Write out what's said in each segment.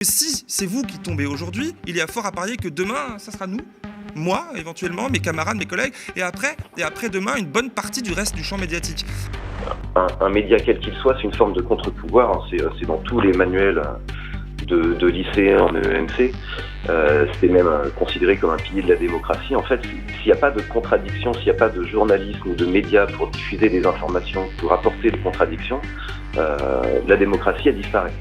Si c'est vous qui tombez aujourd'hui, il y a fort à parier que demain, ça sera nous, moi éventuellement, mes camarades, mes collègues, et après demain, une bonne partie du reste du champ médiatique. Un média quel qu'il soit, c'est une forme de contre-pouvoir, hein. C'est dans tous les manuels de lycéens en EMC. C'est même considéré comme un pilier de la démocratie. En fait, s'il n'y a pas de contradiction, s'il n'y a pas de journalisme ou de médias pour diffuser des informations, pour apporter des contradictions, la démocratie, elle disparaît.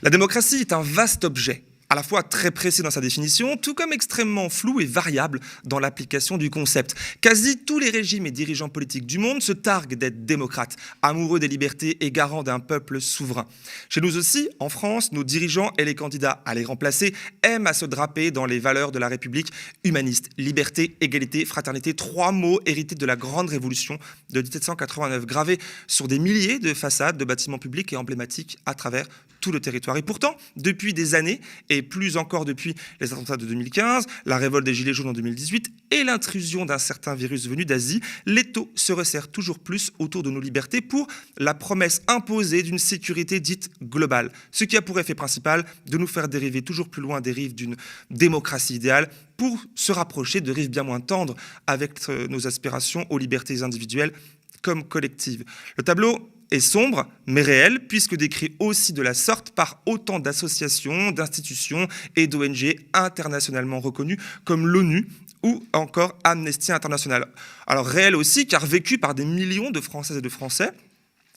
La démocratie est un vaste objet, à la fois très précis dans sa définition, tout comme extrêmement flou et variable dans l'application du concept. Quasi tous les régimes et dirigeants politiques du monde se targuent d'être démocrates, amoureux des libertés et garants d'un peuple souverain. Chez nous aussi, en France, nos dirigeants et les candidats à les remplacer aiment à se draper dans les valeurs de la République humaniste. Liberté, égalité, fraternité, trois mots hérités de la grande révolution de 1789, gravés sur des milliers de façades de bâtiments publics et emblématiques à travers tout le territoire. Et pourtant, depuis des années, et plus encore depuis les attentats de 2015, la révolte des Gilets jaunes en 2018 et l'intrusion d'un certain virus venu d'Asie, l'étau se resserre toujours plus autour de nos libertés pour la promesse imposée d'une sécurité dite globale. Ce qui a pour effet principal de nous faire dériver toujours plus loin des rives d'une démocratie idéale pour se rapprocher de rives bien moins tendres avec nos aspirations aux libertés individuelles comme collectives. Le tableau est sombre, mais réel, puisque décrit aussi de la sorte par autant d'associations, d'institutions et d'ONG internationalement reconnues comme l'ONU ou encore Amnesty International. Alors réel aussi, car vécu par des millions de Françaises et de Français,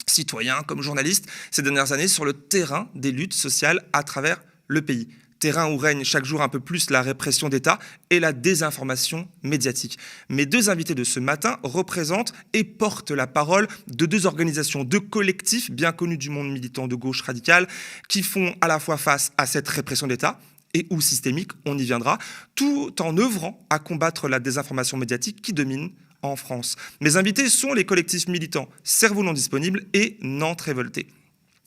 citoyens comme journalistes, ces dernières années sur le terrain des luttes sociales à travers le pays. Terrain où règne chaque jour un peu plus la répression d'État et la désinformation médiatique. Mes deux invités de ce matin représentent et portent la parole de deux organisations, deux collectifs bien connus du monde militant de gauche radicale qui font à la fois face à cette répression d'État et ou systémique, on y viendra, tout en œuvrant à combattre la désinformation médiatique qui domine en France. Mes invités sont les collectifs militants Cerveau non disponible et Nantes révoltée.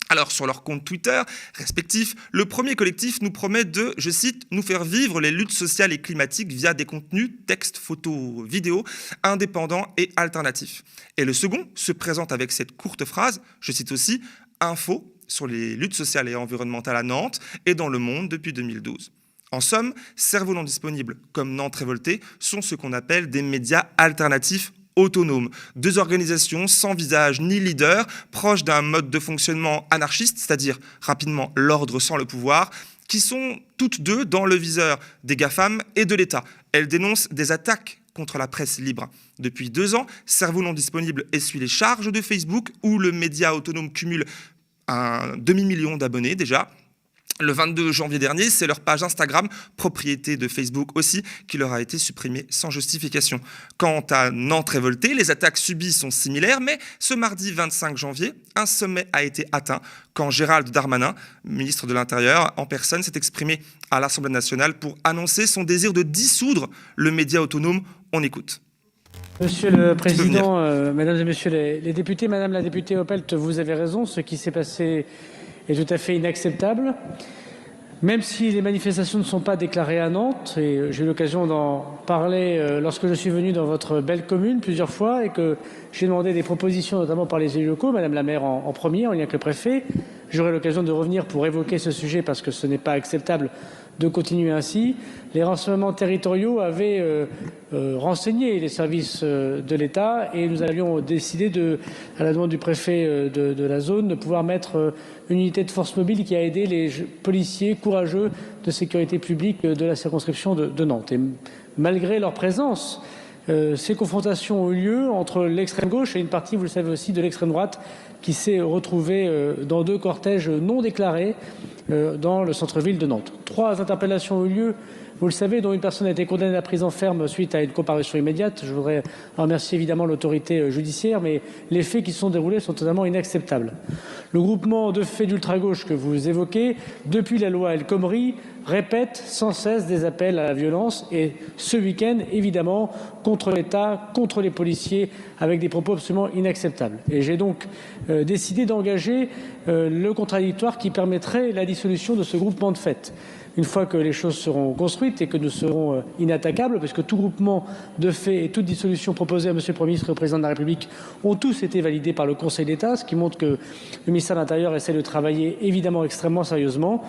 Alors, sur leur compte Twitter respectifs, le premier collectif nous promet de, je cite, nous faire vivre les luttes sociales et climatiques via des contenus, textes, photos, vidéos, indépendants et alternatifs. Et le second se présente avec cette courte phrase, je cite aussi, info sur les luttes sociales et environnementales à Nantes et dans le monde depuis 2012. En somme, Cerveau non disponible comme Nantes révoltée sont ce qu'on appelle des médias alternatifs autonomes, deux organisations sans visage ni leader, proches d'un mode de fonctionnement anarchiste, c'est-à-dire rapidement l'ordre sans le pouvoir, qui sont toutes deux dans le viseur des GAFAM et de l'État. Elles dénoncent des attaques contre la presse libre. Depuis 2 ans, Cerveau non disponible essuie les charges de Facebook, où le média autonome cumule un demi-million d'abonnés déjà. Le 22 janvier dernier, c'est leur page Instagram, propriété de Facebook aussi, qui leur a été supprimée sans justification. Quant à Nantes révoltée, les attaques subies sont similaires, mais ce mardi 25 janvier, un sommet a été atteint quand Gérald Darmanin, ministre de l'Intérieur, en personne, s'est exprimé à l'Assemblée nationale pour annoncer son désir de dissoudre le média autonome. On écoute. Monsieur le Président, Mesdames et Messieurs les députés, Madame la députée Opelt, vous avez raison, ce qui s'est passé est tout à fait inacceptable. Même si les manifestations ne sont pas déclarées à Nantes, et j'ai eu l'occasion d'en parler lorsque je suis venu dans votre belle commune plusieurs fois et que j'ai demandé des propositions, notamment par les élus locaux, Madame la maire en premier, en lien avec le préfet, j'aurai l'occasion de revenir pour évoquer ce sujet parce que ce n'est pas acceptable de continuer ainsi. Les renseignements territoriaux avaient renseigné les services de l'État et nous avions décidé, à la demande du préfet de la zone, de pouvoir mettre une unité de force mobile qui a aidé les policiers courageux de sécurité publique de la circonscription de Nantes. Et malgré leur présence, ces confrontations ont eu lieu entre l'extrême gauche et une partie, vous le savez aussi, de l'extrême droite qui s'est retrouvée dans 2 cortèges non déclarés dans le centre-ville de Nantes. 3 interpellations ont eu lieu, vous le savez, dont une personne a été condamnée à prison ferme suite à une comparution immédiate. Je voudrais remercier évidemment l'autorité judiciaire, mais les faits qui se sont déroulés sont totalement inacceptables. Le groupement de faits d'ultra-gauche que vous évoquez, depuis la loi El Khomri, répète sans cesse des appels à la violence et ce week-end, évidemment, contre l'État, contre les policiers, avec des propos absolument inacceptables. Et j'ai donc décidé d'engager le contradictoire qui permettrait la dissolution de ce groupement de fait. une fois que les choses seront construites et que nous serons inattaquables, parce que tout groupement de faits et toute dissolution proposée à M. le Premier ministre et au Président de la République ont tous été validés par le Conseil d'État, ce qui montre que le ministère de l'Intérieur essaie de travailler évidemment extrêmement sérieusement.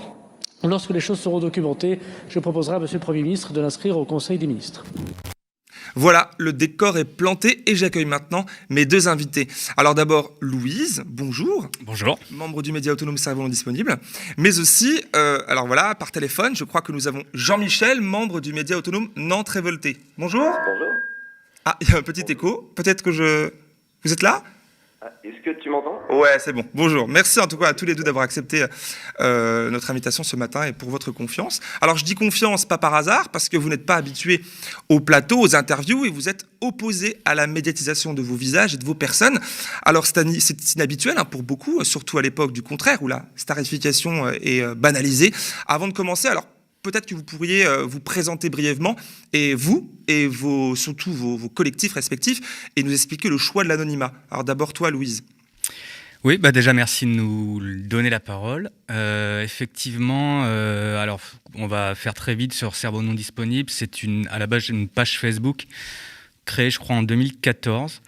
Lorsque les choses seront documentées, je proposerai à M. le Premier ministre de l'inscrire au Conseil des ministres. Voilà, le décor est planté et j'accueille maintenant mes deux invités. Alors d'abord, Louise, bonjour. Bonjour. Membre du média autonome Cerveau Non Disponible. Mais aussi, alors voilà, par téléphone, je crois que nous avons Jean-Michel, membre du média autonome Nantes Révolté. Bonjour. Bonjour. Ah, il y a un petit écho. Peut-être que Vous êtes là ? Est-ce que tu m'entends ? Ouais, c'est bon. Bonjour. Merci en tout cas à tous les deux d'avoir accepté notre invitation ce matin et pour votre confiance. Alors je dis confiance pas par hasard parce que vous n'êtes pas habitués au plateau, aux interviews et vous êtes opposés à la médiatisation de vos visages et de vos personnes. Alors c'est inhabituel pour beaucoup, surtout à l'époque du contraire où la starification est banalisée. Avant de commencer, alors peut-être que vous pourriez vous présenter brièvement et surtout vos collectifs respectifs et nous expliquer le choix de l'anonymat. Alors d'abord toi, Louise. Oui, déjà merci de nous donner la parole. Effectivement, alors on va faire très vite sur Cerveau Non Disponible. C'est à la base une page Facebook créée, je crois, en 2014.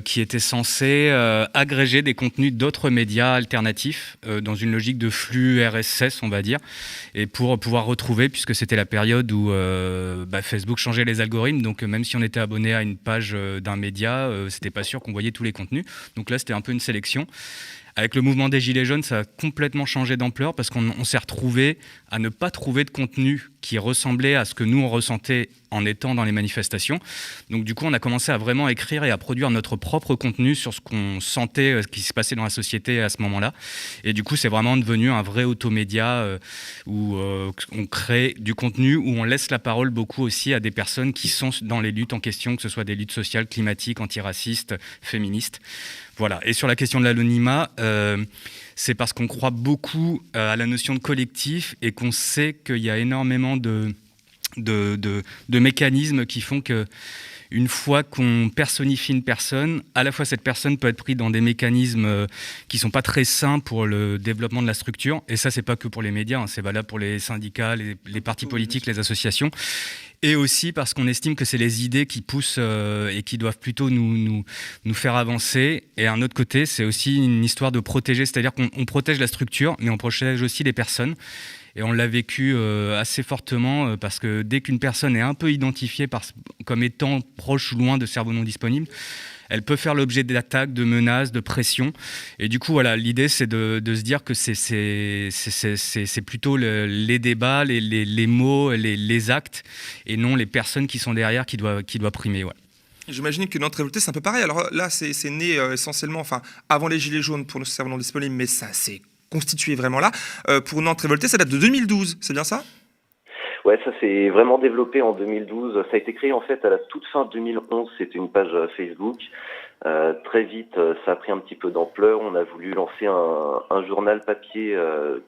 Qui était censé agréger des contenus d'autres médias alternatifs dans une logique de flux RSS, on va dire, et pour pouvoir retrouver, puisque c'était la période où Facebook changeait les algorithmes, donc même si on était abonné à une page d'un média, c'était pas sûr qu'on voyait tous les contenus. Donc là, c'était un peu une sélection. Avec le mouvement des Gilets jaunes, ça a complètement changé d'ampleur parce qu'on s'est retrouvé à ne pas trouver de contenu qui ressemblait à ce que nous, on ressentait en étant dans les manifestations. Donc du coup, on a commencé à vraiment écrire et à produire notre propre contenu sur ce qu'on sentait, ce qui se passait dans la société à ce moment-là. Et du coup, c'est vraiment devenu un vrai automédia où on crée du contenu, où on laisse la parole beaucoup aussi à des personnes qui sont dans les luttes en question, que ce soit des luttes sociales, climatiques, antiracistes, féministes. Voilà. Et sur la question de l'anonymat, c'est parce qu'on croit beaucoup à la notion de collectif et qu'on sait qu'il y a énormément de mécanismes qui font que une fois qu'on personnifie une personne, à la fois cette personne peut être prise dans des mécanismes qui ne sont pas très sains pour le développement de la structure. Et ça, c'est pas que pour les médias, c'est valable pour les syndicats, les partis politiques, les associations. Et aussi parce qu'on estime que c'est les idées qui poussent et qui doivent plutôt nous faire avancer. Et un autre côté, c'est aussi une histoire de protéger, c'est-à-dire qu'on protège la structure, mais on protège aussi les personnes. Et on l'a vécu assez fortement parce que dès qu'une personne est un peu identifiée comme étant proche ou loin de Cerveau Non Disponible, elle peut faire l'objet d'attaques, de menaces, de pressions. Et du coup, voilà, l'idée, c'est de se dire que c'est plutôt les débats, les mots, les actes, et non les personnes qui sont derrière qui doivent primer. Ouais. J'imagine que Nantes Révolté, c'est un peu pareil. Alors là, c'est né essentiellement, avant les Gilets jaunes pour le Cerveau Non Disponible, mais ça s'est constitué vraiment là. Pour Nantes Révolté, ça date de 2012, c'est bien ça ? Ouais, ça s'est vraiment développé en 2012. Ça a été créé en fait à la toute fin 2011. C'était une page Facebook. Très vite, ça a pris un petit peu d'ampleur. On a voulu lancer un journal papier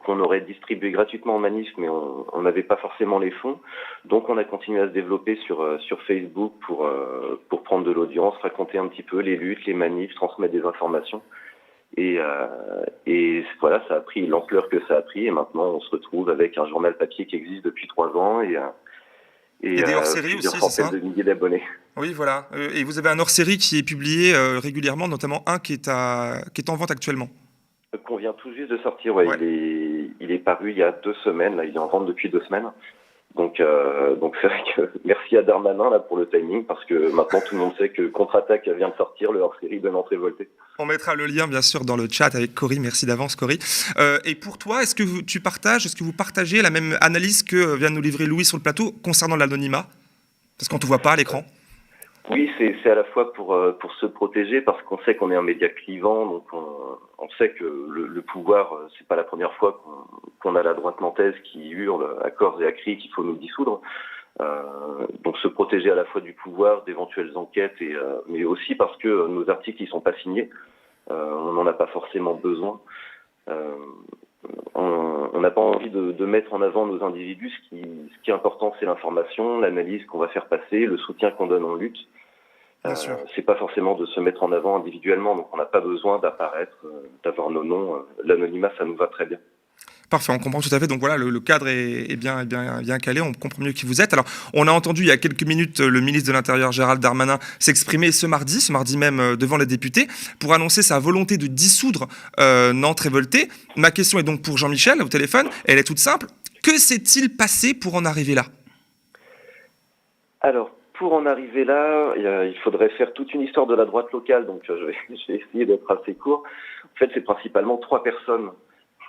qu'on aurait distribué gratuitement en manif, mais on n'avait pas forcément les fonds. Donc on a continué à se développer sur Facebook pour prendre de l'audience, raconter un petit peu les luttes, les manifs, transmettre des informations. Et voilà, ça a pris l'ampleur que ça a pris, et maintenant on se retrouve avec un journal papier qui existe depuis 3 ans et des hors-séries aussi, c'est ça ? de milliers d'abonnés. Oui, voilà. Et vous avez un hors-série qui est publié régulièrement, notamment un qui est en vente actuellement. Qu'on vient tout juste de sortir, ouais. Il est paru il y a 2 semaines, là, il est en vente depuis 2 semaines. Donc c'est vrai que merci à Darmanin là pour le timing, parce que maintenant tout le monde sait que Contre-Attaque vient de sortir, le hors-série de Nantes Révolté. On mettra le lien bien sûr dans le chat avec Cory, merci d'avance Cory. Et pour toi, est-ce que vous partagez la même analyse que vient de nous livrer Louis sur le plateau concernant l'anonymat ? Parce qu'on ne te voit pas à l'écran. Oui, c'est à la fois pour se protéger, parce qu'on sait qu'on est un média clivant, donc on sait que le pouvoir, c'est pas la première fois qu'on a la droite nantaise qui hurle à corps et à cris qu'il faut nous dissoudre. Donc se protéger à la fois du pouvoir, d'éventuelles enquêtes, mais aussi parce que nos articles ils sont pas signés, on n'en a pas forcément besoin. On n'a pas envie de mettre en avant nos individus. Ce qui est important, c'est l'information, l'analyse qu'on va faire passer, le soutien qu'on donne en lutte. C'est pas forcément de se mettre en avant individuellement, donc on n'a pas besoin d'apparaître, d'avoir nos noms. L'anonymat, ça nous va très bien. Parfait, on comprend tout à fait. Donc voilà, le cadre est bien calé, on comprend mieux qui vous êtes. Alors, on a entendu il y a quelques minutes le ministre de l'Intérieur, Gérald Darmanin, s'exprimer ce mardi même devant les députés, pour annoncer sa volonté de dissoudre Nantes Révoltée. Ma question est donc pour Jean-Michel, au téléphone. Elle est toute simple. Que s'est-il passé pour en arriver là ? Alors, pour en arriver là, il faudrait faire toute une histoire de la droite locale, donc je vais essayer d'être assez court. En fait, c'est principalement 3 personnes.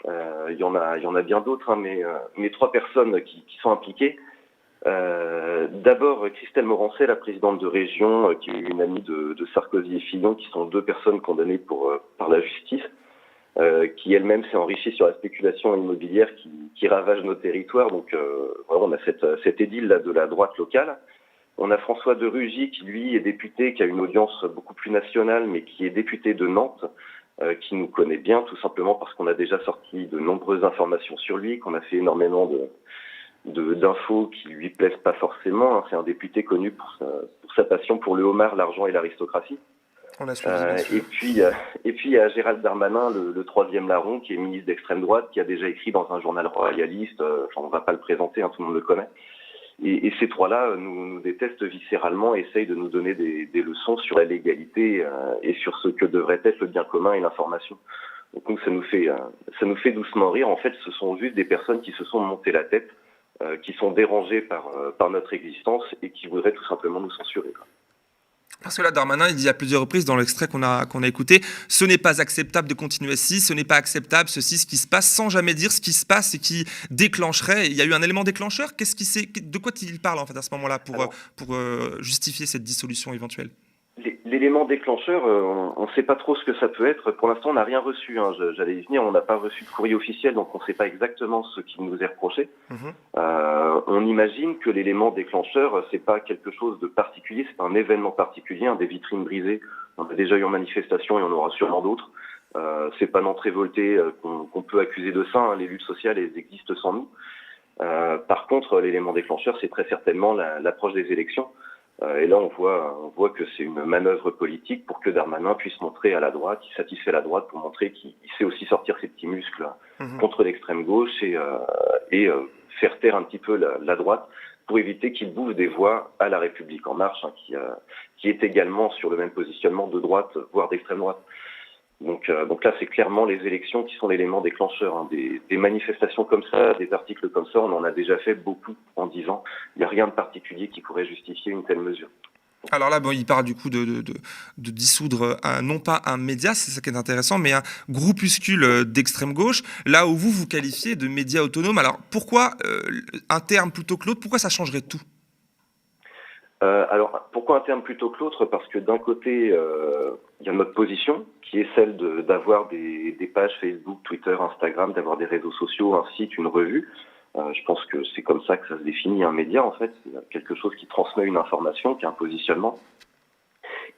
Il y en a bien d'autres, mais 3 personnes qui sont impliquées. D'abord, Christelle Morancet, la présidente de région, qui est une amie de Sarkozy et Fillon, qui sont 2 personnes condamnées par la justice, qui elle-même s'est enrichie sur la spéculation immobilière qui ravage nos territoires. Donc, voilà, on a cette édile là de la droite locale. On a François de Rugy, qui lui est député, qui a une audience beaucoup plus nationale, mais qui est député de Nantes, qui nous connaît bien, tout simplement parce qu'on a déjà sorti de nombreuses informations sur lui, qu'on a fait énormément d'infos qui lui plaisent pas forcément. C'est un député connu pour sa passion pour le homard, l'argent et l'aristocratie. On a suivi, et puis il y a Gérald Darmanin, le 3e larron, qui est ministre d'extrême droite, qui a déjà écrit dans un journal royaliste. On va pas le présenter, tout le monde le connaît. Et ces 3-là nous détestent viscéralement, essayent de nous donner des leçons sur la légalité et sur ce que devrait être le bien commun et l'information. Donc nous, ça nous fait doucement rire. En fait, ce sont juste des personnes qui se sont montées la tête, qui sont dérangées par notre existence et qui voudraient tout simplement nous censurer. Parce que là, Darmanin, il dit à plusieurs reprises dans l'extrait qu'on a écouté, ce n'est pas acceptable de continuer ainsi, ce n'est pas acceptable ceci, ce qui se passe, sans jamais dire ce qui se passe et qui déclencherait. Il y a eu un élément déclencheur. De quoi il parle en fait à ce moment-là pour justifier cette dissolution éventuelle ? L'élément déclencheur, on ne sait pas trop ce que ça peut être. Pour l'instant, on n'a rien reçu. J'allais y venir, on n'a pas reçu de courrier officiel, donc on ne sait pas exactement ce qui nous est reproché. On imagine que l'élément déclencheur, c'est pas quelque chose de particulier, c'est pas un événement particulier, des vitrines brisées. On a déjà eu en manifestation et on aura sûrement d'autres. C'est pas Nantes Révoltée qu'on peut accuser de ça. Les luttes sociales, elles existent sans nous. Par contre, l'élément déclencheur, c'est très certainement l'approche des élections. Et là, on voit que c'est une manœuvre politique pour que Darmanin puisse montrer à la droite, qu'il satisfait la droite pour montrer qu'il sait aussi sortir ses petits muscles contre l'extrême gauche et faire taire un petit peu la droite pour éviter qu'il bouffe des voix à la République en marche, qui est également sur le même positionnement de droite, voire d'extrême droite. Donc là, c'est clairement les élections qui sont l'élément déclencheur. Des manifestations comme ça, des articles comme ça, on en a déjà fait beaucoup en 10 ans. Il n'y a rien de particulier qui pourrait justifier une telle mesure. Alors là, il parle du coup de dissoudre non pas un média, c'est ça qui est intéressant, mais un groupuscule d'extrême gauche, là où vous qualifiez de média autonome. Alors pourquoi un terme plutôt que l'autre ? Pourquoi ça changerait tout ? Alors, pourquoi un terme plutôt que l'autre ? Parce que d'un côté, il y a notre position, qui est celle d'avoir des pages Facebook, Twitter, Instagram, d'avoir des réseaux sociaux, un site, une revue. Je pense que c'est comme ça que ça se définit un média, en fait. C'est quelque chose qui transmet une information, qui a un positionnement.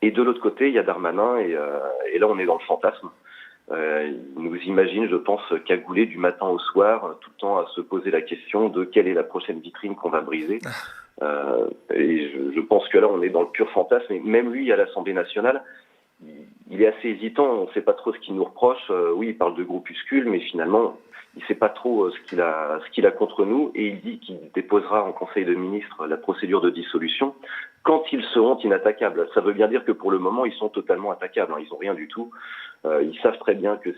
Et de l'autre côté, il y a Darmanin, et là, on est dans le fantasme. Il nous imagine, je pense, cagoulé du matin au soir, tout le temps à se poser la question de quelle est la prochaine vitrine qu'on va briser. Et je pense que là, on est dans le pur fantasme. Et même lui, à l'Assemblée nationale, il est assez hésitant. On ne sait pas trop ce qu'il nous reproche. Oui, il parle de groupuscule, mais finalement, il ne sait pas trop ce qu'il a contre nous. Et il dit qu'il déposera en Conseil de ministres la procédure de dissolution quand ils seront inattaquables. Ça veut bien dire que pour le moment, ils sont totalement attaquables. Ils n'ont rien du tout. Ils savent très bien que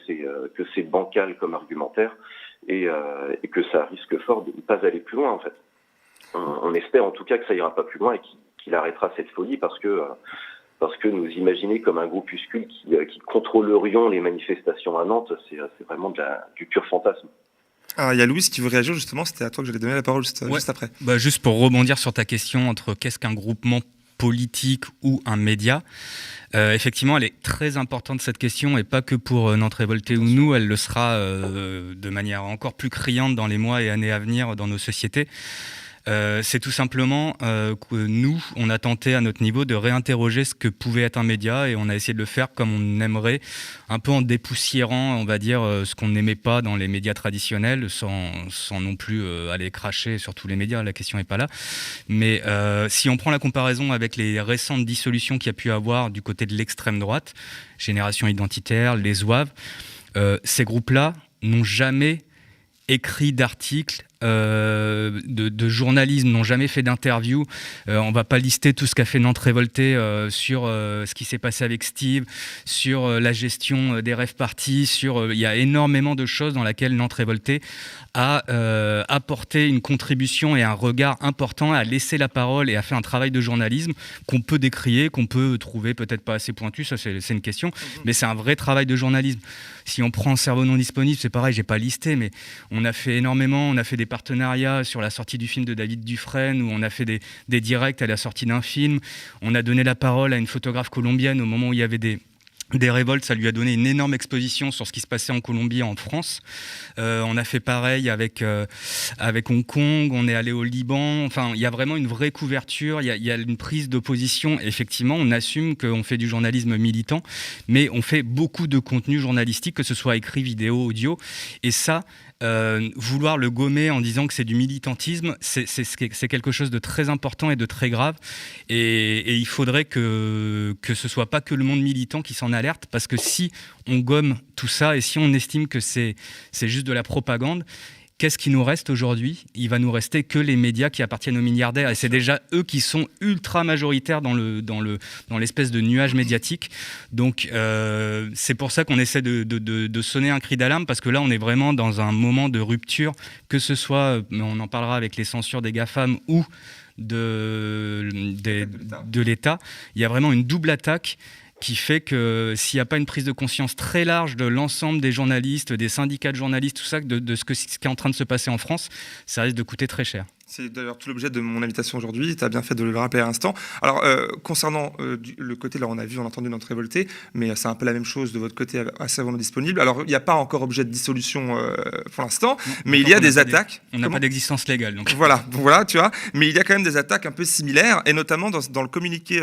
c'est bancal comme argumentaire et que ça risque fort de ne pas aller plus loin, en fait. On espère en tout cas que ça ira pas plus loin et qu'il arrêtera cette folie parce que nous imaginer comme un groupuscule qui contrôlerions les manifestations à Nantes, c'est vraiment du pur fantasme. Alors, il y a Louis qui veut réagir justement, c'était à toi que j'allais donner la parole juste après. Juste pour rebondir sur ta question entre qu'est-ce qu'un groupement politique ou un média, effectivement elle est très importante cette question et pas que pour Nantes Révoltée ou nous, elle le sera de manière encore plus criante dans les mois et années à venir dans nos sociétés. C'est tout simplement que nous, on a tenté à notre niveau de réinterroger ce que pouvait être un média et on a essayé de le faire comme on aimerait, un peu en dépoussiérant, on va dire, ce qu'on n'aimait pas dans les médias traditionnels, sans non plus aller cracher sur tous les médias, la question n'est pas là. Mais si on prend la comparaison avec les récentes dissolutions qu'il y a pu avoir du côté de l'extrême droite, Génération Identitaire, les Zouaves, ces groupes-là n'ont jamais écrits, d'articles, de journalisme, n'ont jamais fait d'interview. On va pas lister tout ce qu'a fait Nantes Révoltée sur ce qui s'est passé avec Steve, sur la gestion des rêves parties, il y a énormément de choses dans lesquelles Nantes Révoltée a apporté une contribution et un regard important, a laissé la parole et a fait un travail de journalisme qu'on peut décrier, qu'on peut trouver peut-être pas assez pointu, ça c'est une question, mais c'est un vrai travail de journalisme. Si on prend Cerveau non disponible, c'est pareil, j'ai pas listé, mais on a fait énormément, on a fait des partenariats sur la sortie du film de David Dufresne, où on a fait des directs à la sortie d'un film, on a donné la parole à une photographe colombienne au moment où il y avait des révoltes, ça lui a donné une énorme exposition sur ce qui se passait en Colombie et en France. On a fait pareil avec Hong Kong, on est allé au Liban. Enfin, il y a vraiment une vraie couverture, il y a une prise d'opposition. Effectivement, on assume qu'on fait du journalisme militant, mais on fait beaucoup de contenu journalistique, que ce soit écrit, vidéo, audio. Et ça, vouloir le gommer en disant que c'est du militantisme, c'est quelque chose de très important et de très grave. Et il faudrait que ce soit pas que le monde militant qui s'en alerte, parce que si on gomme tout ça et si on estime que c'est juste de la propagande, qu'est-ce qui nous reste aujourd'hui ? Il va nous rester que les médias qui appartiennent aux milliardaires, et c'est déjà eux qui sont ultra majoritaires dans l'espèce de nuage médiatique. Donc c'est pour ça qu'on essaie de sonner un cri d'alarme, parce que là on est vraiment dans un moment de rupture, que ce soit, on en parlera avec les censures des GAFAM ou de l'État. Il y a vraiment une double attaque qui fait que s'il n'y a pas une prise de conscience très large de l'ensemble des journalistes, des syndicats de journalistes, tout ça, de ce qui est en train de se passer en France, ça risque de coûter très cher. C'est d'ailleurs tout l'objet de mon invitation aujourd'hui, tu as bien fait de le rappeler à l'instant. Alors, concernant le côté, là on a entendu Nantes Révoltée, mais c'est un peu la même chose de votre côté à Cerveau non disponible. Alors, il n'y a pas encore objet de dissolution pour l'instant, mais il y a des attaques. On n'a pas d'existence légale. Donc. Voilà, tu vois, mais il y a quand même des attaques un peu similaires, et notamment dans le communiqué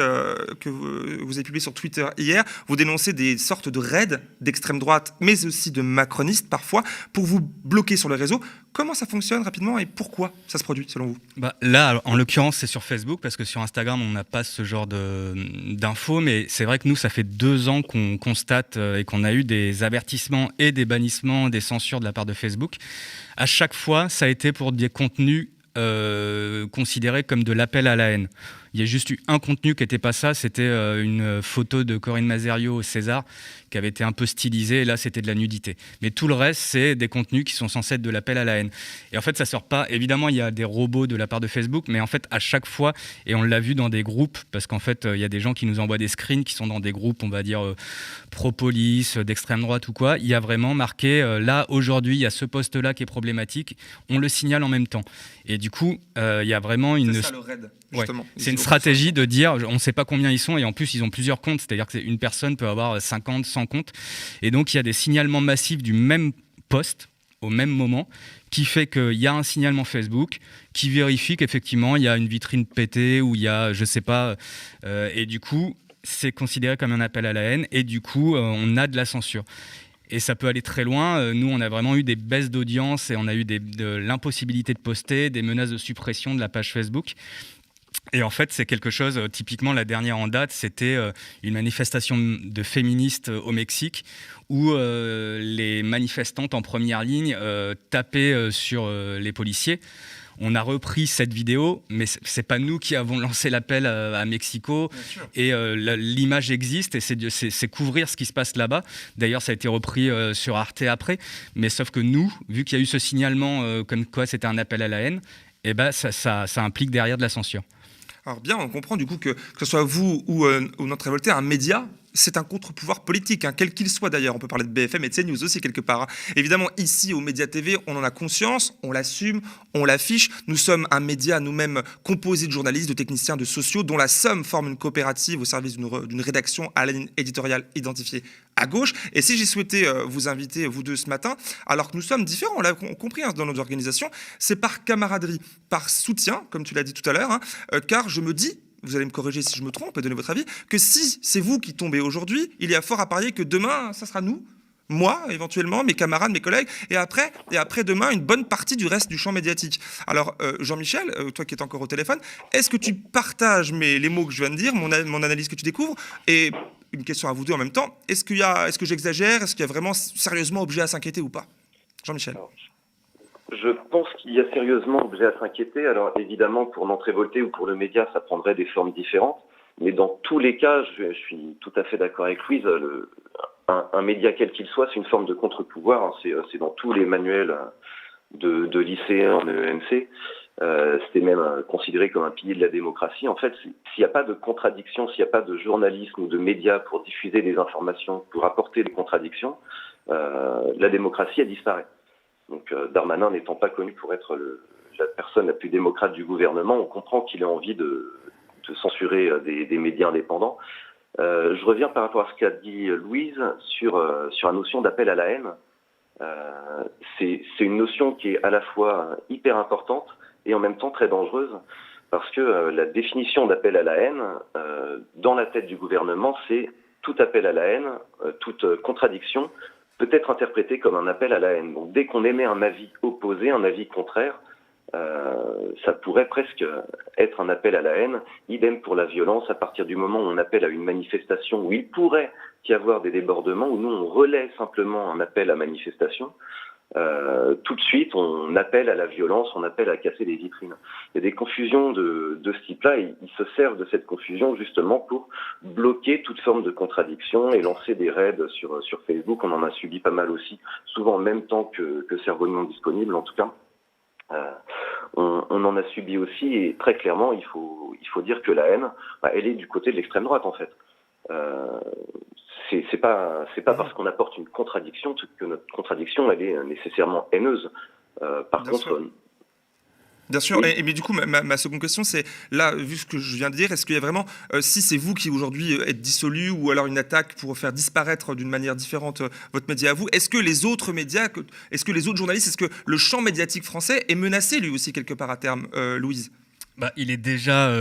que vous avez publié sur Twitter hier, vous dénoncez des sortes de raids d'extrême droite, mais aussi de macronistes parfois, pour vous bloquer sur le réseau. Comment ça fonctionne rapidement et pourquoi ça se produit selon vous ? Là, en l'occurrence, c'est sur Facebook, parce que sur Instagram, on n'a pas ce genre d'infos, mais c'est vrai que nous, ça fait 2 ans qu'on constate et qu'on a eu des avertissements et des bannissements, des censures de la part de Facebook. À chaque fois, ça a été pour des contenus considérés comme de l'appel à la haine. Il y a juste eu un contenu qui n'était pas ça, c'était une photo de Corinne Mazerio au César qui avait été un peu stylisée, et là c'était de la nudité. Mais tout le reste, c'est des contenus qui sont censés être de l'appel à la haine. Et en fait, ça sort pas. Évidemment, il y a des robots de la part de Facebook, mais en fait, à chaque fois, et on l'a vu dans des groupes, parce qu'en fait, il y a des gens qui nous envoient des screens qui sont dans des groupes, on va dire, pro-police, d'extrême droite ou quoi. Il y a vraiment marqué, là, aujourd'hui, il y a ce poste-là qui est problématique, on le signale en même temps. Et du coup, il y a vraiment une... C'est ça le raid, justement. Ouais. C'est une stratégie de dire, on ne sait pas combien ils sont, et en plus, ils ont plusieurs comptes, c'est-à-dire qu'une personne peut avoir 50, 100 comptes. Et donc, il y a des signalements massifs du même poste, au même moment, qui fait qu'il y a un signalement Facebook qui vérifie qu'effectivement, il y a une vitrine pétée, ou il y a, je ne sais pas, et du coup, c'est considéré comme un appel à la haine, et du coup, on a de la censure. Et ça peut aller très loin. Nous, on a vraiment eu des baisses d'audience, et on a eu de l'impossibilité de poster, des menaces de suppression de la page Facebook. Et en fait, c'est quelque chose, typiquement la dernière en date, c'était une manifestation de féministes au Mexique où les manifestantes en première ligne tapaient sur les policiers. On a repris cette vidéo, mais c'est pas nous qui avons lancé l'appel à Mexico. Et l'image existe, et c'est couvrir ce qui se passe là-bas. D'ailleurs, ça a été repris sur Arte après. Mais sauf que nous, vu qu'il y a eu ce signalement comme quoi c'était un appel à la haine, eh ben, ça implique derrière de la censure. Alors bien, on comprend du coup que ce soit vous ou Nantes Révoltée, un média, c'est un contre-pouvoir politique, quel qu'il soit d'ailleurs. On peut parler de BFM et de CNews aussi quelque part. Évidemment, ici, au Média TV, on en a conscience, on l'assume, on l'affiche. Nous sommes un média nous-mêmes composé de journalistes, de techniciens, de sociaux, dont la somme forme une coopérative au service d'une rédaction à la ligne éditoriale identifiée à gauche. Et si j'ai souhaité vous inviter, vous deux, ce matin, alors que nous sommes différents, on l'a compris dans nos organisations, c'est par camaraderie, par soutien, comme tu l'as dit tout à l'heure, car je me dis, vous allez me corriger si je me trompe et donner votre avis, que si c'est vous qui tombez aujourd'hui, il y a fort à parier que demain, ça sera nous, moi, éventuellement, mes camarades, mes collègues, et après demain, une bonne partie du reste du champ médiatique. Alors, Jean-Michel, toi qui es encore au téléphone, est-ce que tu partages les mots que je viens de dire, mon analyse que tu découvres, et une question à vous deux en même temps, est-ce que j'exagère, est-ce qu'il y a vraiment sérieusement objet à s'inquiéter ou pas ? Jean-Michel. Je pense qu'il y a sérieusement objet à s'inquiéter. Alors évidemment, pour Nantes Révoltée ou pour le média, ça prendrait des formes différentes. Mais dans tous les cas, je suis tout à fait d'accord avec Louise, un média quel qu'il soit, c'est une forme de contre-pouvoir. Hein. C'est dans tous les manuels de lycéens en EMC. C'était même considéré comme un pilier de la démocratie. En fait, s'il n'y a pas de contradiction, s'il n'y a pas de journalisme ou de médias pour diffuser des informations, pour apporter des contradictions, la démocratie, elle disparaît. Donc Darmanin n'étant pas connu pour être la personne la plus démocrate du gouvernement, on comprend qu'il a envie de censurer des médias indépendants. Je reviens par rapport à ce qu'a dit Louise sur la notion d'appel à la haine. C'est une notion qui est à la fois hyper importante et en même temps très dangereuse, parce que la définition d'appel à la haine, dans la tête du gouvernement, c'est tout appel à la haine, toute contradiction peut être interprétée comme un appel à la haine. Donc dès qu'on émet un avis opposé, un avis contraire, ça pourrait presque être un appel à la haine. Idem pour la violence, à partir du moment où on appelle à une manifestation où il pourrait y avoir des débordements, où nous on relaie simplement un appel à manifestation, tout de suite on appelle à la violence, on appelle à casser les vitrines. Il y a des confusions de ce type-là, et ils se servent de cette confusion justement pour bloquer toute forme de contradiction et lancer des raids sur Facebook. On en a subi pas mal aussi, souvent en même temps que Cerveau non disponible en tout cas. On en a subi aussi, et très clairement il faut dire que la haine, elle est du côté de l'extrême droite en fait. C'est pas parce qu'on apporte une contradiction que notre contradiction elle est nécessairement haineuse. Par contre, bien sûr, oui. mais du coup, ma seconde question, c'est, là, vu ce que je viens de dire, est-ce qu'il y a vraiment, si c'est vous qui aujourd'hui êtes dissolu, ou alors une attaque pour faire disparaître d'une manière différente votre média à vous, est-ce que les autres médias, est-ce que les autres journalistes, est-ce que le champ médiatique français est menacé lui aussi quelque part à terme, Louise ? Il est déjà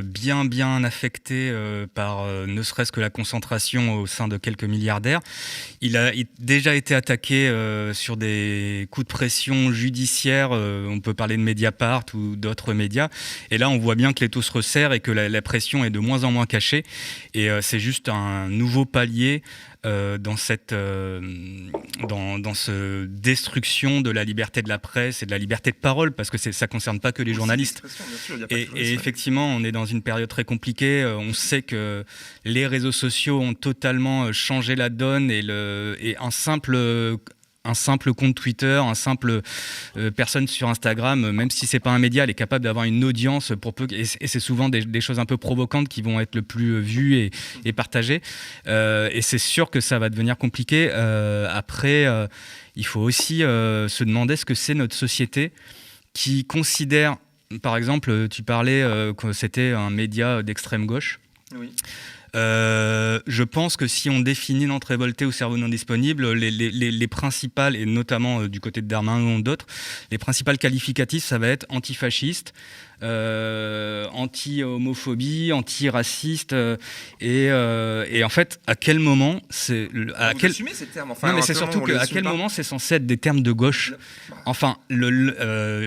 bien affecté par ne serait-ce que la concentration au sein de quelques milliardaires. Il a déjà été attaqué sur des coups de pression judiciaires. On peut parler de Mediapart ou d'autres médias. Et là, on voit bien que les taux se resserrent et que la pression est de moins en moins cachée. Et c'est juste un nouveau palier dans cette destruction de la liberté de la presse et de la liberté de parole, parce que ça concerne pas que les journalistes. Et effectivement, on est dans une période très compliquée. On sait que les réseaux sociaux ont totalement changé la donne, et un simple compte Twitter, un simple personne sur Instagram, même si c'est pas un média, elle est capable d'avoir une audience pour peu, et c'est souvent des choses un peu provocantes qui vont être le plus vues et partagées. Et c'est sûr que ça va devenir compliqué. Après, il faut aussi se demander ce que c'est notre société qui considère, par exemple, tu parlais que c'était un média d'extrême gauche. Oui. Je pense que si on définit Nantes Révoltée ou Cerveau non disponible, les principales, et notamment du côté de Darmanin ou d'autres, les principales qualificatifs, ça va être antifasciste, anti-homophobie, anti-raciste, et en fait, à quel moment c'est... Assumez ces termes, enfin, non, mais c'est surtout qu'à quel moment c'est censé être des termes de gauche. Enfin,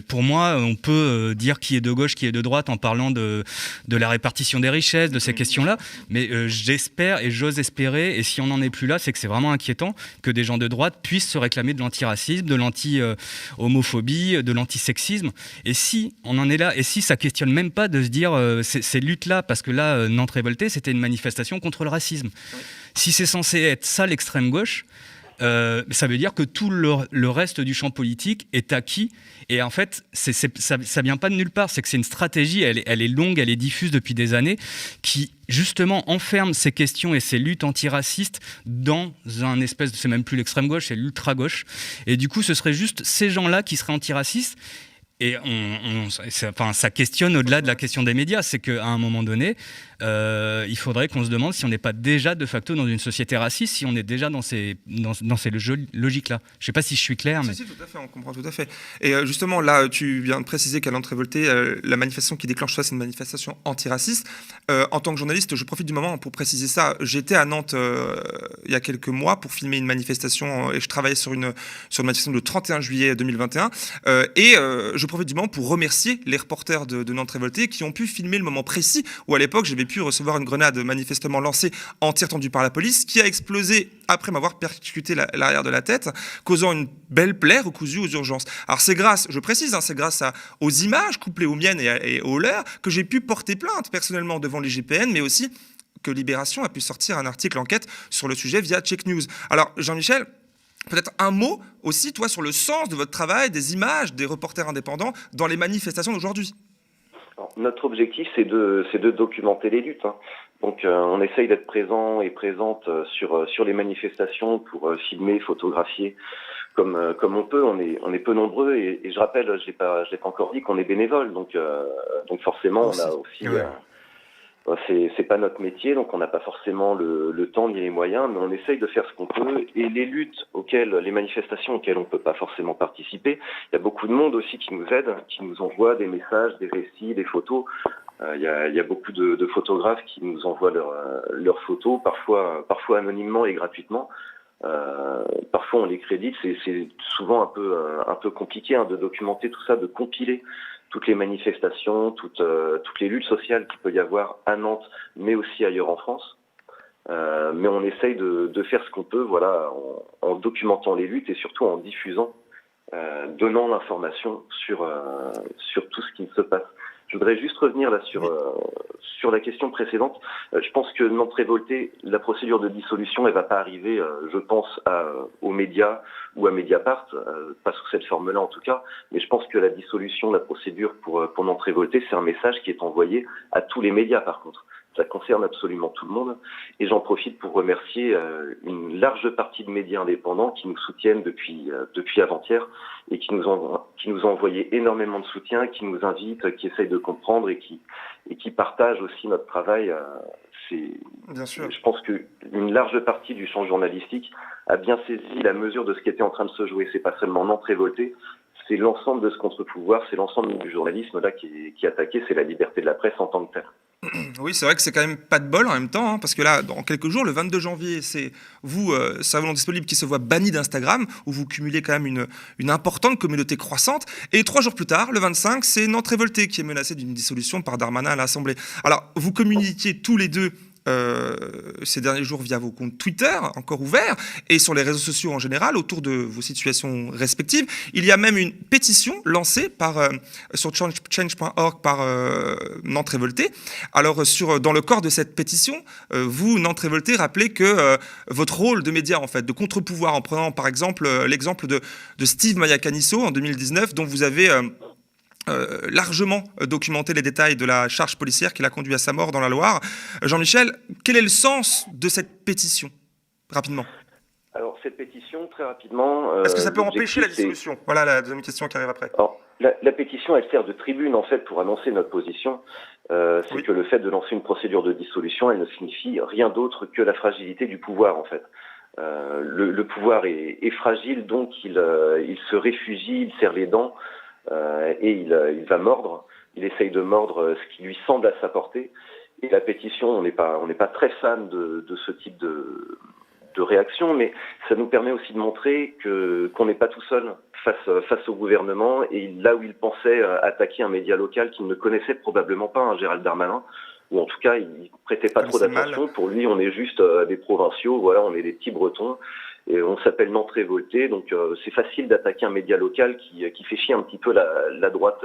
pour moi, on peut dire qui est de gauche, qui est de droite en parlant de la répartition des richesses, de ces questions-là, mais j'espère et j'ose espérer, et si on n'en est plus là, c'est que c'est vraiment inquiétant que des gens de droite puissent se réclamer de l'antiracisme, de l'anti-homophobie, de l'antisexisme. Et si on en est là, et si ça questionne même pas de se dire ces luttes-là, parce que là, Nantes Révoltée, c'était une manifestation contre le racisme. Oui. Si c'est censé être ça l'extrême gauche, ça veut dire que tout le reste du champ politique est acquis. Et en fait, ça vient pas de nulle part. C'est que c'est une stratégie, elle est longue, elle est diffuse depuis des années, qui justement enferme ces questions et ces luttes antiracistes dans un espèce de... C'est même plus l'extrême gauche, c'est l'ultra-gauche. Et du coup, ce serait juste ces gens-là qui seraient antiracistes. Et ça questionne au-delà de la question des médias. C'est qu'à un moment donné, il faudrait qu'on se demande si on n'est pas déjà de facto dans une société raciste, si on est déjà dans ces logiques-là. Je ne sais pas si je suis clair. Mais... Si, tout à fait, on comprend tout à fait. Et justement, là, tu viens de préciser qu'à Nantes Révoltée, la manifestation qui déclenche ça, c'est une manifestation antiraciste. En tant que journaliste, je profite du moment pour préciser ça. J'étais à Nantes il y a quelques mois pour filmer une manifestation, et je travaillais sur une manifestation le 31 juillet 2021. Je profite du moment pour remercier les reporters de Nantes Révoltée qui ont pu filmer le moment précis où à l'époque j'avais pu pu recevoir une grenade manifestement lancée en tir tendu par la police, qui a explosé après m'avoir percuté l'arrière de la tête, causant une belle plaie recousue aux urgences. Alors c'est grâce, je précise, c'est grâce aux images couplées aux miennes et aux leurs que j'ai pu porter plainte personnellement devant l'IGPN, mais aussi que Libération a pu sortir un article enquête sur le sujet via Check News. Alors Jean-Michel, peut-être un mot aussi, toi, sur le sens de votre travail, des images des reporters indépendants dans les manifestations d'aujourd'hui. Notre objectif, c'est de documenter les luttes. Donc, on essaye d'être présent et présente sur les manifestations pour filmer, photographier comme on peut. On est peu nombreux et je rappelle, je l'ai pas encore dit, qu'on est bénévole. Donc forcément, on a aussi. C'est pas notre métier, donc on n'a pas forcément le temps ni les moyens, mais on essaye de faire ce qu'on peut. Et les manifestations auxquelles on peut pas forcément participer, il y a beaucoup de monde aussi qui nous aide, qui nous envoie des messages, des récits, des photos. Il y a beaucoup de photographes qui nous envoient leurs photos, parfois anonymement et gratuitement. Parfois on les crédite, c'est souvent un peu compliqué de documenter tout ça, de compiler toutes les manifestations, toutes les luttes sociales qu'il peut y avoir à Nantes, mais aussi ailleurs en France. Mais on essaye de faire ce qu'on peut, voilà, en documentant les luttes et surtout en diffusant, donnant l'information sur tout ce qui se passe. Je voudrais juste revenir là sur la question précédente. Je pense que Nantes Révoltée, la procédure de dissolution, elle va pas arriver, je pense, aux médias ou à Mediapart, pas sous cette forme-là en tout cas. Mais je pense que la dissolution, la procédure pour Nantes Révoltée, c'est un message qui est envoyé à tous les médias par contre. Ça concerne absolument tout le monde. Et j'en profite pour remercier une large partie de médias indépendants qui nous soutiennent depuis avant-hier et qui nous ont envoyé énormément de soutien, qui nous invitent, qui essayent de comprendre et qui partagent aussi notre travail. Bien sûr. Je pense qu'une large partie du champ journalistique a bien saisi la mesure de ce qui était en train de se jouer. C'est pas seulement Nantes Révoltée, c'est l'ensemble de ce contre-pouvoir, c'est l'ensemble du journalisme là qui est attaqué, c'est la liberté de la presse en tant que telle. Oui, c'est vrai que c'est quand même pas de bol en même temps, parce que là, dans quelques jours, le 22 janvier, c'est vous, Cerveau Non Disponible, qui se voit banni d'Instagram, où vous cumulez quand même une importante communauté croissante. Et 3 jours plus tard, le 25, c'est Nantes Révoltée qui est menacée d'une dissolution par Darmanin à l'Assemblée. Alors, vous communiquiez tous les deux ces derniers jours via vos comptes Twitter, encore ouverts, et sur les réseaux sociaux en général, autour de vos situations respectives. Il y a même une pétition lancée sur change.org par Nantes Révoltée. Alors, dans le corps de cette pétition, vous, Nantes Révoltée, rappelez que votre rôle de média, en fait, de contre-pouvoir, en prenant par exemple l'exemple de Steve Mayakanisso en 2019, dont vous avez largement documenté les détails de la charge policière qui l'a conduit à sa mort dans la Loire. Jean-Michel, quel est le sens de cette pétition, rapidement? Alors, cette pétition, très rapidement... Est-ce que ça peut empêcher la dissolution? Voilà la deuxième question qui arrive après. Alors, la pétition, elle sert de tribune, en fait, pour annoncer notre position. C'est que le fait de lancer une procédure de dissolution, elle ne signifie rien d'autre que la fragilité du pouvoir, en fait. Le pouvoir est fragile, donc il se réfugie, il serre les dents, et il va mordre. Il essaye de mordre ce qui lui semble à sa portée. Et la pétition, on n'est pas très fan de ce type de réaction, mais ça nous permet aussi de montrer qu'on n'est pas tout seul face au gouvernement. Et là où il pensait attaquer un média local qu'il ne connaissait probablement pas, Gérald Darmanin, ou en tout cas il prêtait pas trop d'attention. Pour lui, on est juste des provinciaux, voilà, on est des petits Bretons. Et on s'appelle Nantes Révoltée, donc c'est facile d'attaquer un média local qui fait chier un petit peu la droite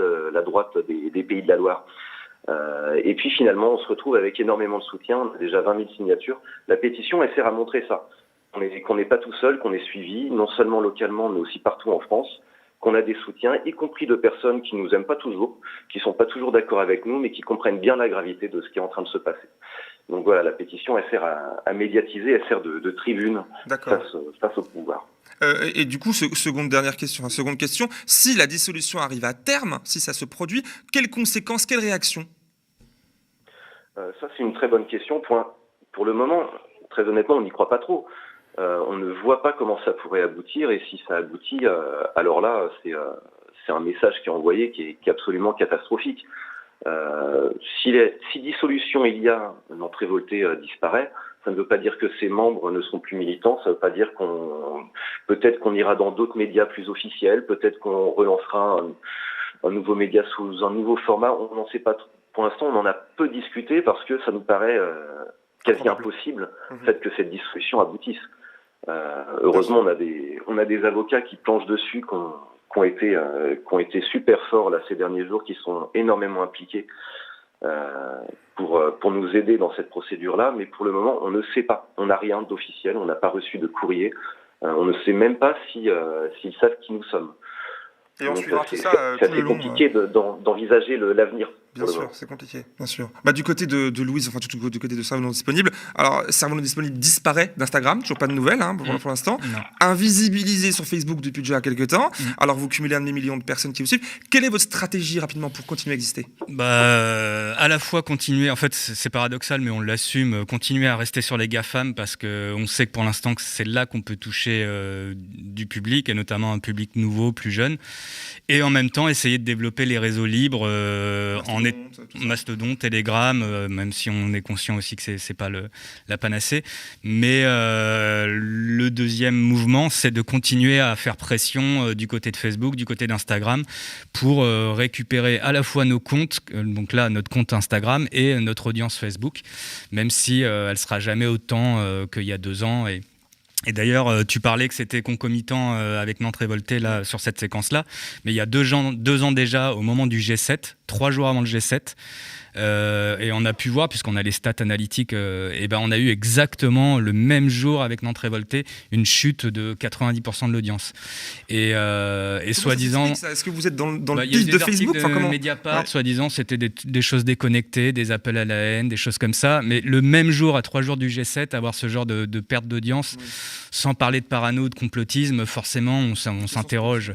des Pays de la Loire. Et puis finalement, on se retrouve avec énormément de soutien, on a déjà 20 000 signatures. La pétition, elle sert à montrer ça, qu'on n'est pas tout seul, qu'on est suivi, non seulement localement, mais aussi partout en France, qu'on a des soutiens, y compris de personnes qui nous aiment pas toujours, qui sont pas toujours d'accord avec nous, mais qui comprennent bien la gravité de ce qui est en train de se passer. Donc voilà, la pétition, elle sert à médiatiser, elle sert de tribune face au pouvoir. Et du coup, seconde question, si la dissolution arrive à terme, si ça se produit, quelles conséquences, quelles réactions? Ça, c'est une très bonne question. Pour le moment, très honnêtement, on n'y croit pas trop. On ne voit pas comment ça pourrait aboutir, et si ça aboutit, alors là, c'est un message qui est envoyé qui est absolument catastrophique. Si dissolution il y a, Nantes Révoltée disparaît, ça ne veut pas dire que ses membres ne sont plus militants, ça ne veut pas dire peut-être qu'on ira dans d'autres médias plus officiels, peut-être qu'on relancera un nouveau média sous un nouveau format, on n'en sait pas pour l'instant, on en a peu discuté parce que ça nous paraît quasi impossible, le fait que cette dissolution aboutisse. Heureusement, on a des avocats qui planchent dessus, qui ont été super forts là, ces derniers jours, qui sont énormément impliqués pour nous aider dans cette procédure-là. Mais pour le moment, on ne sait pas. On n'a rien d'officiel, on n'a pas reçu de courrier. On ne sait même pas s'ils savent qui nous sommes. Et on donc, suivra tout ça c'est tout le assez long. compliqué d'envisager l'avenir. Bien sûr, c'est compliqué, bien sûr. Du côté de Louise, enfin du côté de Cerveau non disponible, alors Cerveau non disponible disparaît d'Instagram, toujours pas de nouvelles pour l'instant. Non. Invisibilisé sur Facebook depuis déjà quelques temps. Alors vous cumulez 1 demi-million de personnes qui vous suivent. Quelle est votre stratégie rapidement pour continuer à exister ? À la fois continuer, en fait c'est paradoxal mais on l'assume, continuer à rester sur les GAFAM parce qu'on sait que pour l'instant que c'est là qu'on peut toucher du public et notamment un public nouveau, plus jeune. Et en même temps essayer de développer les réseaux libres Mastodon, Telegram, même si on est conscient aussi que c'est pas la panacée. Mais le deuxième mouvement, c'est de continuer à faire pression du côté de Facebook, du côté d'Instagram, pour récupérer à la fois nos comptes, donc là notre compte Instagram et notre audience Facebook, même si elle sera jamais autant qu'il y a 2 ans. Et d'ailleurs, tu parlais que c'était concomitant avec Nantes Révoltée là, sur cette séquence-là, mais il y a 2 ans déjà, au moment du G7, 3 jours avant le G7, et on a pu voir, puisqu'on a les stats analytiques, on a eu exactement le même jour avec Nantes Révoltée une chute de 90% de l'audience. Et soi-disant... Est-ce que vous êtes dans le y a eu pif de Facebook de Mediapart, soi-disant, c'était des choses déconnectées, des appels à la haine, des choses comme ça. Mais le même jour, à 3 jours du G7, avoir ce genre de perte d'audience, sans parler de parano, de complotisme, forcément, on s'interroge.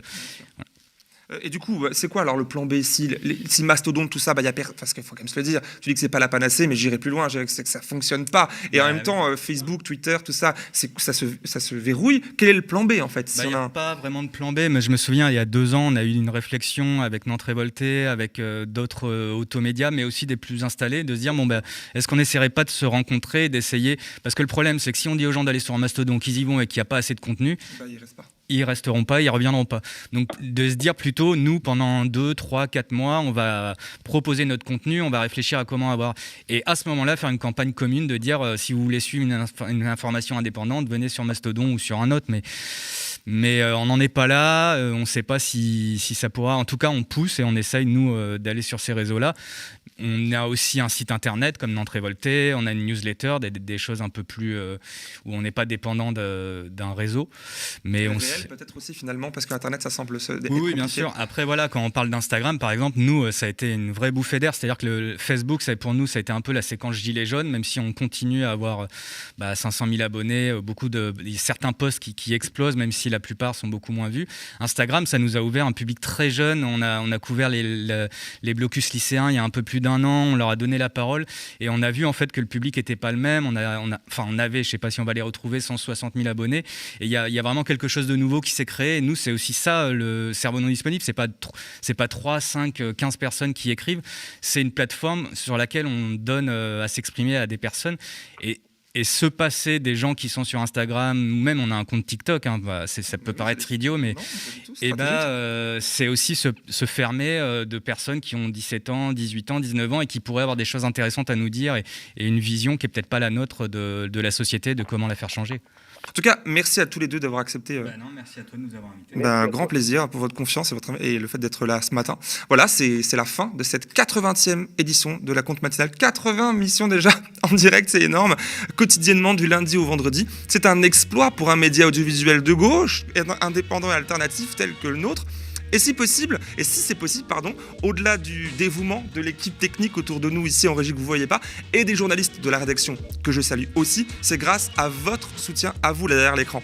Et du coup, c'est quoi alors le plan B si Mastodon, tout ça, parce qu'il faut quand même se le dire, tu dis que c'est pas la panacée, mais j'irai plus loin, je dirais que ça fonctionne pas. Et en même temps, Facebook, Twitter, tout ça, ça se verrouille. Quel est le plan B en fait Il n'y a pas vraiment de plan B, mais je me souviens, il y a 2 ans, on a eu une réflexion avec Nantes Révoltée, avec d'autres automédias, mais aussi des plus installés, de se dire, est-ce qu'on n'essaierait pas de se rencontrer, d'essayer. Parce que le problème, c'est que si on dit aux gens d'aller sur un Mastodon, qu'ils y vont et qu'il n'y a pas assez de contenu, ils restent pas. Ils resteront pas, ils reviendront pas. Donc de se dire plutôt, nous pendant 2, 3, 4 mois, on va proposer notre contenu, on va réfléchir à comment avoir, et à ce moment-là faire une campagne commune de dire si vous voulez suivre une information indépendante, venez sur Mastodon ou sur un autre, mais on n'en est pas là, on ne sait pas si ça pourra. En tout cas, on pousse et on essaye, nous, d'aller sur ces réseaux-là. On a aussi un site internet comme Nantes Révoltée, on a une newsletter, des choses un peu plus où on n'est pas dépendant d'un réseau. Mais on réel, peut-être aussi finalement, parce que Internet, ça semble être oui, bien sûr. Après, voilà, quand on parle d'Instagram, par exemple, nous, ça a été une vraie bouffée d'air. C'est-à-dire que le Facebook, pour nous, ça a été un peu la séquence gilet jaune, même si on continue à avoir 500 000 abonnés, certains posts qui explosent, même si la plupart sont beaucoup moins vus. Instagram, ça nous a ouvert un public très jeune. On a couvert les blocus lycéens il y a un peu plus d'1 an. On leur a donné la parole et on a vu en fait que le public n'était pas le même. On avait, je sais pas si on va les retrouver, 160 000 abonnés. Et il y a vraiment quelque chose de nouveau qui s'est créé. Et nous, c'est aussi ça, le Cerveau non disponible. C'est pas 3, 5, 15 personnes qui écrivent. C'est une plateforme sur laquelle on donne à s'exprimer à des personnes. Et se passer des gens qui sont sur Instagram, ou même on a un compte TikTok, ça peut paraître idiot, mais c'est aussi se fermer de personnes qui ont 17 ans, 18 ans, 19 ans et qui pourraient avoir des choses intéressantes à nous dire et une vision qui est peut-être pas la nôtre de la société, de comment la faire changer. En tout cas, merci à tous les deux d'avoir accepté. Non, merci à toi de nous avoir invités. Grand plaisir pour votre confiance et le fait d'être là ce matin. Voilà, c'est la fin de cette 80e édition de la Compte Matinale. 80 missions déjà en direct, c'est énorme. Quotidiennement du lundi au vendredi. C'est un exploit pour un média audiovisuel de gauche, indépendant et alternatif tel que le nôtre. Et si c'est possible, au-delà du dévouement de l'équipe technique autour de nous ici en régie que vous ne voyez pas, et des journalistes de la rédaction que je salue aussi, c'est grâce à votre soutien, à vous là derrière l'écran.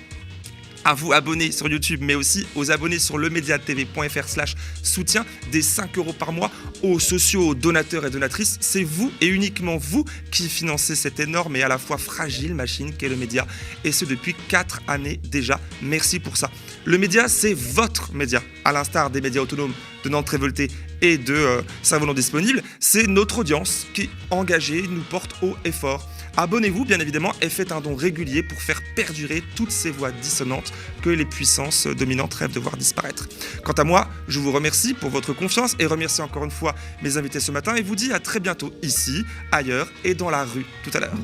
À vous abonnés sur YouTube, mais aussi aux abonnés sur lemediatv.fr/soutien, des 5 € par mois, aux sociaux, aux donateurs et donatrices. C'est vous et uniquement vous qui financez cette énorme et à la fois fragile machine qu'est le média. Et ce depuis 4 années déjà. Merci pour ça. Le média, c'est votre média. À l'instar des médias autonomes de Nantes Révoltée et de Cerveau non disponible, c'est notre audience qui, engagée, nous porte haut et fort. Abonnez-vous bien évidemment et faites un don régulier pour faire perdurer toutes ces voix dissonantes que les puissances dominantes rêvent de voir disparaître. Quant à moi, je vous remercie pour votre confiance et remercie encore une fois mes invités ce matin et vous dis à très bientôt ici, ailleurs et dans la rue tout à l'heure.